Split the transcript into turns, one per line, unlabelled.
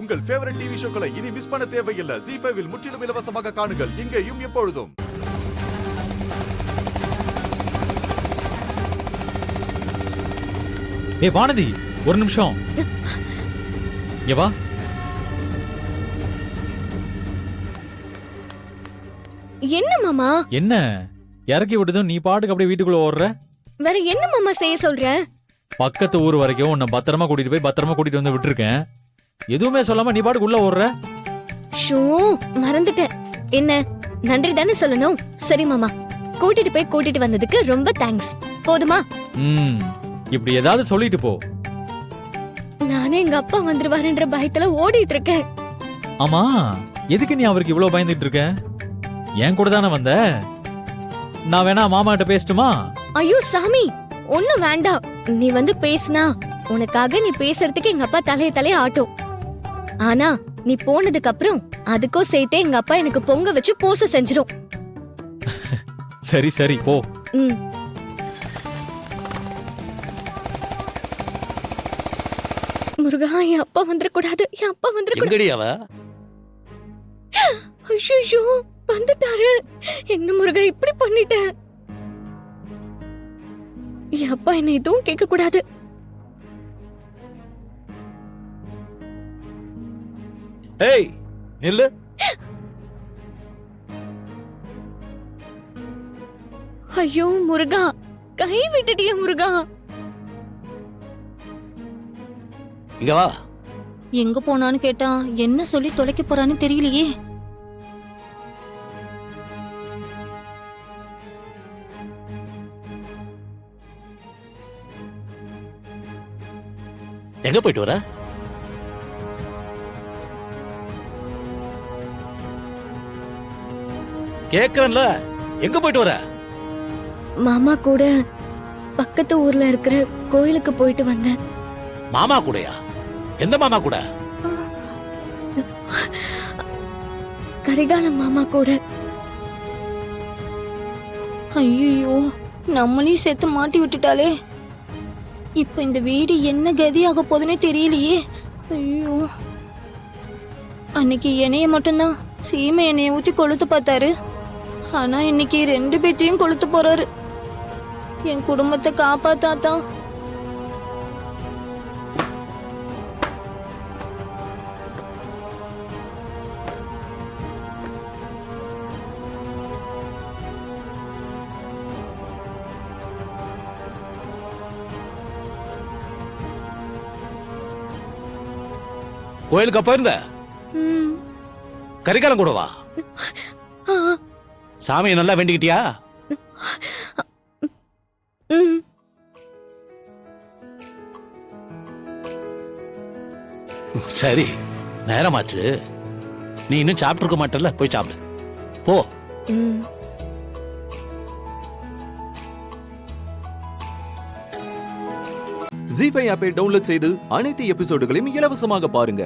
உங்கள் favourite TV ஷோக்களை இனி miss பண்ண தேவையில்லை. ZEE5 இல் முற்றிலும் இலவசமாக காணுங்கள். இங்கேயும் எப்பொழுதும்.
ஏய் வானதி, ஒரு நிமிஷம். வா.
என்ன மாமா?
என்ன இறக்கி விட்டதும் நீ பாட்டுக்கு அப்படியே வீட்டுக்குள்ள ஓடுற?
வேற என்ன மாமா செய்ய சொல்ற?
பக்கத்து ஊர் வரைக்கும் உன்னை பத்திரமா கூட்டிட்டு வந்து விட்டுருக்கேன். எதுவுமே சொல்லாம நீ பாட்டுக்கு உள்ள ஓடுற.
ஷூ, மறந்துட்டேன். என்ன நன்றி தானே சொல்லணும். சரி மாமா, கூட்டிட்டு வந்ததுக்கு ரொம்ப தேங்க்ஸ். போதுமா?
இப்படி ஏதாவது சொல்லிட்டு போ.
நானே எங்க அப்பா வந்துருவாருன்ற பயத்துல ஓடிட்டு இருக்கேன்.
ஆமா, எதுக்கு நீ அவருக்கு இவ்வளவு பயந்துட்டு இருக்க? என் கூட தானே வந்த. நான் வேணா மாமா கிட்ட பேசட்டுமா?
ஐயோ சாமி, ஒண்ணும் வேண்டாம். நீ வந்து பேசினா உனக்காக நீ பேசுறதுக்கு எங்க அப்பா தலைய ஆட்டும். ஆனா நீ போனதுக்கு அப்புறம் அதுக்கும் சேர்த்தே எங்க அப்பா எனக்கு பொங்க வச்சு பூசை செஞ்சிரும்.
சரி சரி போ.
முருகா, என் அப்பா வந்துடக்கூடாது. என் அப்பா வந்துடக்கூடாது. ஐயோ, வந்துட்டாரு. என்ன முருகா இப்படி பண்ணிட்ட? என் அப்பா என்ன எதுவும் கேட்க கூடாது.
ஏய் நில்லு.
ஐயோ முருகா, கை விட்டுட்டிய முருகா.
இங்க வா.
எங்க போனான்னு கேட்டா என்ன சொல்லி தொலைக்க போறான்னு தெரியலையே.
எங்க போயிட்டு வர? கேக்குறேன்ல, எங்க போயிட்டு வர?
மாமா கூட பக்கத்து ஊர்ல இருக்கிற கோயிலுக்கு போயிட்டு வந்தேன்.
மாமா கூடயா? எந்த மாமா கூட?
கரிகால மாமா கூட.
ஐயோ, நம்மளையும் சேர்த்து மாட்டி விட்டுட்டாலே. இப்ப இந்த வீடு என்ன கதியாக போகுதுன்னே தெரியலையே. ஐயோ, அன்னைக்கு எண்ணெய மட்டும்தான் சீமை எண்ணெயை ஊத்தி கொளுத்து பார்த்தாரு. ஆனா இன்னைக்கு 2 பேத்தையும் கொளுத்து போறாரு. என் குடும்பத்தை காப்பாத்தாதான்.
கோயிலுக்கு அப்ப இருந்த கரிகாலம் கூட வா. சாமியை நல்லா வேண்டிக்கிட்டியா? சரி, நேரமாச்சு. நீ இன்னும் சாப்பிட்டு இருக்க மாட்டல, போய் சாப்பிடு போ.
ZEE5 ஆப்பை டவுன்லோட் செய்து அனைத்து எபிசோடுகளையும் இலவசமாக பாருங்க.